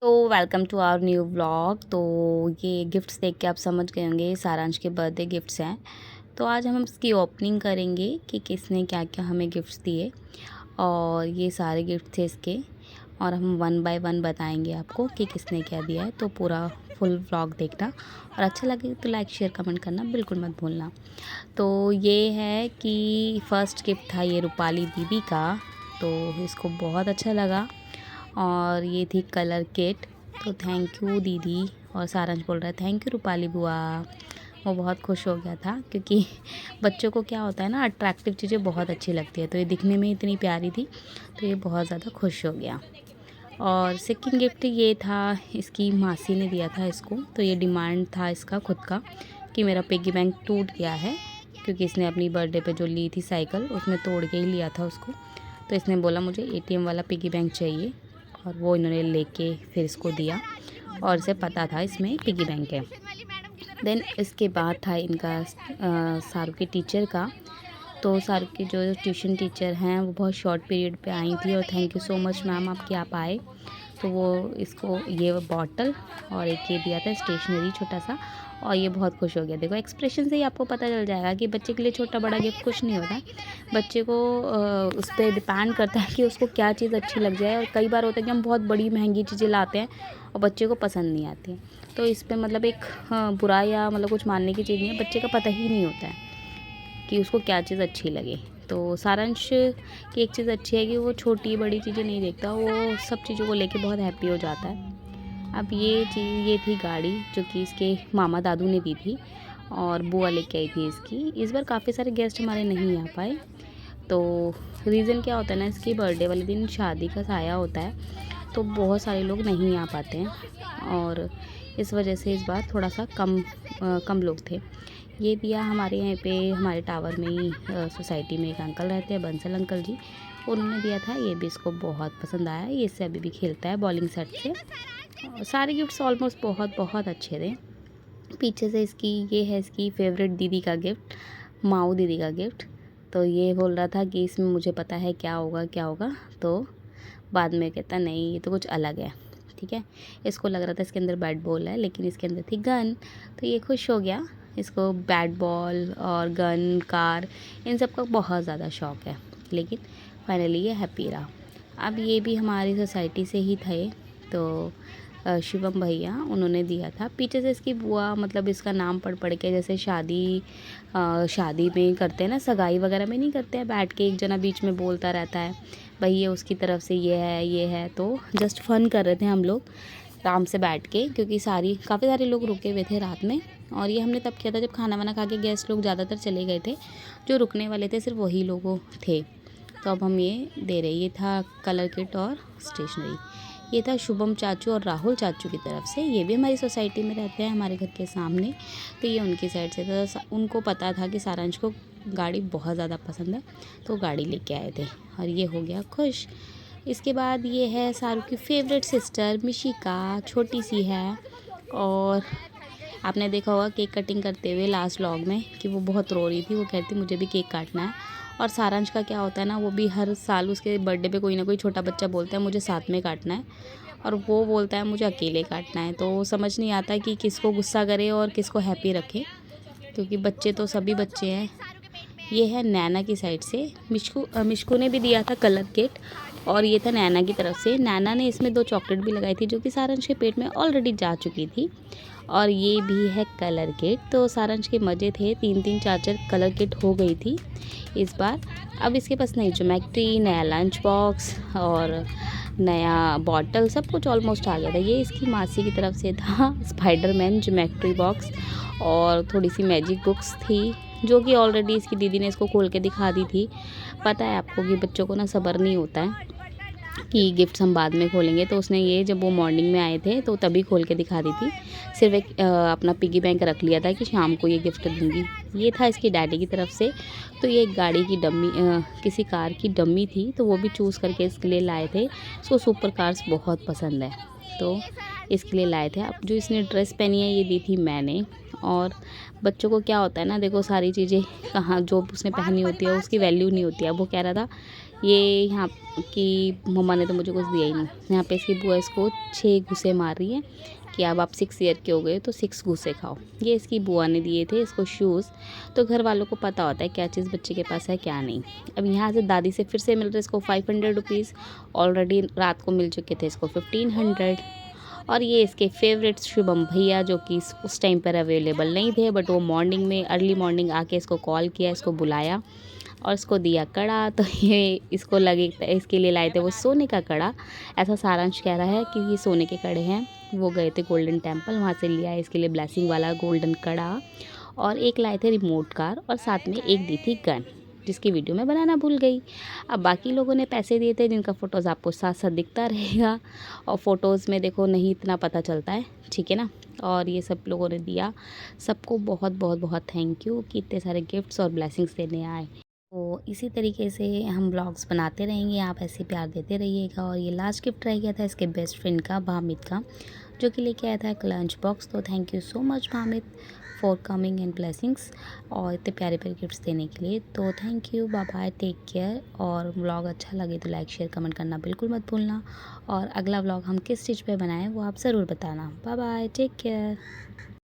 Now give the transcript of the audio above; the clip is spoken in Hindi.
तो welcome to our new vlog. तो ये गिफ्ट्स देख के आप समझ गए होंगे सारांश के बर्थडे गिफ्ट्स हैं। तो आज हम इसकी ओपनिंग करेंगे कि किसने क्या क्या हमें गिफ्ट्स दिए, और ये सारे गिफ्ट थे इसके, और हम वन बाय वन बताएंगे आपको कि किसने क्या दिया है। तो पूरा फुल व्लॉग देखना, और अच्छा लगे तो लाइक शेयर कमेंट करना बिल्कुल मत भूलना। तो ये है कि फ़र्स्ट गिफ्ट था ये रूपाली दीदी का, तो इसको बहुत अच्छा लगा। और ये थी कलर किट। तो थैंक यू दीदी। और सारांश बोल रहा है थैंक यू रूपाली बुआ। वो बहुत खुश हो गया था क्योंकि बच्चों को क्या होता है ना, अट्रैक्टिव चीज़ें बहुत अच्छी लगती है। तो ये दिखने में इतनी प्यारी थी तो ये बहुत ज़्यादा खुश हो गया। और सेकंड गिफ्ट ये था, इसकी मासी ने दिया था इसको। तो ये डिमांड था इसका खुद का कि मेरा पिगी बैंक टूट गया है, क्योंकि इसने अपनी बर्थडे पे जो ली थी साइकिल उसमें तोड़ के ही लिया था उसको। तो इसने बोला मुझे एटीएम वाला पिगी बैंक चाहिए, और वो इन्होंने लेके फिर इसको दिया, और इसे पता था इसमें पिगी बैंक है। देन इसके बाद था इनका सारू के टीचर का। तो सारू की जो ट्यूशन टीचर हैं वो बहुत शॉर्ट पीरियड पे आई थी, और thank you so much ma'am आपके आप आए। तो वो इसको ये बॉटल और एक ये दिया था स्टेशनरी छोटा सा, और ये बहुत खुश हो गया। देखो एक्सप्रेशन से ही आपको पता चल जाएगा कि बच्चे के लिए छोटा बड़ा गिफ्ट कुछ नहीं होता है। बच्चे को उस पर डिपेंड करता है कि उसको क्या चीज़ अच्छी लग जाए। और कई बार होता है कि हम बहुत बड़ी महंगी चीज़ें लाते हैं और बच्चे को पसंद नहीं आती। तो इस पर मतलब एक बुरा या मतलब कुछ मानने की चीज़ नहीं है, बच्चे का पता ही नहीं होता है कि उसको क्या चीज़ अच्छी लगे। तो सारांश की एक चीज़ अच्छी है कि वो छोटी बड़ी चीज़ें नहीं देखता, वो सब चीज़ों को लेके बहुत हैप्पी हो जाता है। अब ये थी गाड़ी जो कि इसके मामा दादू ने दी थी, और बुआ लेके आई थी इसकी। इस बार काफ़ी सारे गेस्ट हमारे नहीं आ पाए। तो रीज़न क्या होता है ना, इसकी बर्थडे वाले दिन शादी का साया होता है, तो बहुत सारे लोग नहीं आ पाते हैं, और इस वजह से इस बार थोड़ा सा कम लोग थे। ये दिया हमारे यहाँ पे, हमारे टावर में ही सोसाइटी में एक अंकल रहते हैं, बंसल अंकल जी, उन्होंने दिया था। ये भी इसको बहुत पसंद आया, ये इससे अभी भी खेलता है बॉलिंग सेट से। सारे गिफ्ट्स ऑलमोस्ट बहुत बहुत अच्छे थे। पीछे से ये है इसकी फेवरेट दीदी का गिफ्ट, माऊ दीदी का गिफ्ट। तो ये बोल रहा था कि इसमें मुझे पता है क्या होगा क्या होगा, तो बाद में कहता नहीं ये तो कुछ अलग है। ठीक है, इसको लग रहा था इसके अंदर बैट बॉल है, लेकिन इसके अंदर थी गन। तो ये खुश हो गया। इसको बैट बॉल और गन, कार, इन सब का बहुत ज़्यादा शौक़ है, लेकिन फाइनली ये हैप्पी रहा। अब ये भी हमारी सोसाइटी से ही थे, तो शिवम भैया उन्होंने दिया था। पीछे से इसकी बुआ मतलब इसका नाम पढ़ के, जैसे शादी में करते हैं ना, सगाई वगैरह में नहीं करते हैं, बैठ के एक जना बीच में बोलता रहता है भाई ये उसकी तरफ से ये है। तो जस्ट फन कर रहे थे हम लोग आराम से बैठ के, क्योंकि काफ़ी सारे लोग रुके हुए थे रात में। और ये हमने तब किया था जब खाना वाना खा के गेस्ट लोग ज़्यादातर चले गए थे, जो रुकने वाले थे सिर्फ वही लोगों थे। तो अब हम ये दे रहे, ये था कलर किट और स्टेशनरी। ये था शुभम चाचू और राहुल चाचू की तरफ से, ये भी हमारी सोसाइटी में रहते हैं हमारे घर के सामने। तो ये उनकी साइड से था, उनको पता था कि सारांश को गाड़ी बहुत ज़्यादा पसंद है, तो गाड़ी लेके आए थे, और ये हो गया खुश। इसके बाद ये है सारू की फेवरेट सिस्टर मिशिका, छोटी सी है, और आपने देखा होगा केक कटिंग करते हुए लास्ट व्लॉग में कि वो बहुत रो रही थी, वो कहती मुझे भी केक काटना है। और सारांश का क्या होता है ना, वो भी हर साल उसके बर्थडे पे कोई ना कोई छोटा बच्चा बोलता है मुझे साथ में काटना है, और वो बोलता है मुझे अकेले काटना है। तो समझ नहीं आता कि किसको गुस्सा करे और किसको हैप्पी रखे, क्योंकि बच्चे तो सभी बच्चे हैं। ये है नैना की साइड से, मिशकू ने भी दिया था कलर किट, और ये था नैना की तरफ से। नैना ने इसमें 2 चॉकलेट भी लगाई थी जो कि सारांश के पेट में ऑलरेडी जा चुकी थी। और ये भी है कलर किट। तो सारांश के मज़े थे, 3-3 4-4 कलर किट हो गई थी इस बार। अब इसके पास नई ज्योमेट्री, नया लंच बॉक्स और नया बॉटल, सब कुछ ऑलमोस्ट आ गया था। ये इसकी मासी की तरफ से था स्पाइडरमैन ज्योमेट्री बॉक्स, और थोड़ी सी मैजिक बुक्स थी जो कि ऑलरेडी इसकी दीदी ने इसको खोल के दिखा दी थी। पता है आपको कि बच्चों को ना सब्र नहीं होता है कि गिफ्ट्स हम बाद में खोलेंगे, तो उसने ये जब वो मॉर्निंग में आए थे तो तभी खोल के दिखा दी थी। सिर्फ एक अपना पिगी बैंक रख लिया था कि शाम को ये गिफ्ट दूंगी। ये था इसकी डैडी की तरफ से। तो ये एक गाड़ी की डम्मी, किसी कार की डम्मी थी, तो वो भी चूज़ करके इसके लिए लाए थे। इसको सुपर कार्स बहुत पसंद है, तो इसके लिए लाए थे। अब जो इसने ड्रेस पहनी है ये दी थी मैंने। और बच्चों को क्या होता है ना, देखो सारी चीज़ें कहाँ जो उसने पहनी होती है उसकी वैल्यू नहीं होती है। वो कह रहा था ये यहाँ की मम्मा ने तो मुझे कुछ दिया ही नहीं। यहाँ पे इसकी बुआ इसको 6 घूंसे मार रही है कि अब आप 6 ईयर के हो गए तो 6 घूंसे खाओ। ये इसकी बुआ ने दिए थे इसको शूज़। तो घर वालों को पता होता है क्या चीज़ बच्चे के पास है क्या नहीं। अब यहाँ से दादी से फिर से मिल रहे इसको 500 रुपीज़। ऑलरेडी रात को मिल चुके थे इसको 1500। और ये इसके फेवरेट शुभम भैया जो कि उस टाइम पर अवेलेबल नहीं थे, बट वो मॉर्निंग में अर्ली मॉर्निंग आके इसको कॉल किया, इसको बुलाया और इसको दिया कड़ा। तो ये इसको लगे इसके लिए लाए थे वो सोने का कड़ा। ऐसा सारांश कह रहा है कि ये सोने के कड़े हैं। वो गए थे गोल्डन टेम्पल, वहाँ से लिया इसके लिए ब्लेसिंग वाला गोल्डन कड़ा। और एक लाए थे रिमोट कार और साथ में एक दी थी गन, जिसकी वीडियो मैं बनाना भूल गई। अब बाकी लोगों ने पैसे दिए थे जिनका फ़ोटोज़ आपको साथ साथ दिखता रहेगा, और फ़ोटोज़ में देखो नहीं इतना पता चलता है, ठीक है ना। और ये सब लोगों ने दिया, सबको बहुत बहुत बहुत थैंक यू कि इतने सारे गिफ्ट्स और ब्लेसिंग्स देने आए। तो इसी तरीके से हम ब्लॉग्स बनाते रहेंगे, आप ऐसे प्यार देते रहिएगा। और ये लास्ट गिफ्ट रह गया था इसके बेस्ट फ्रेंड का, भामिद का, जो कि लेके आया था एक लंच बॉक्स। तो थैंक यू सो मच भामिद फॉर कमिंग एंड ब्लेसिंग्स और इतने प्यारे प्यारे गिफ्ट्स देने के लिए। तो thank you, bye bye, take care. और व्लॉग अच्छा लगे तो लाइक शेयर कमेंट करना बिल्कुल मत भूलना। और अगला व्लॉग हम किस चीज़ पे बनाएं वो आप ज़रूर बताना। Bye bye, take care.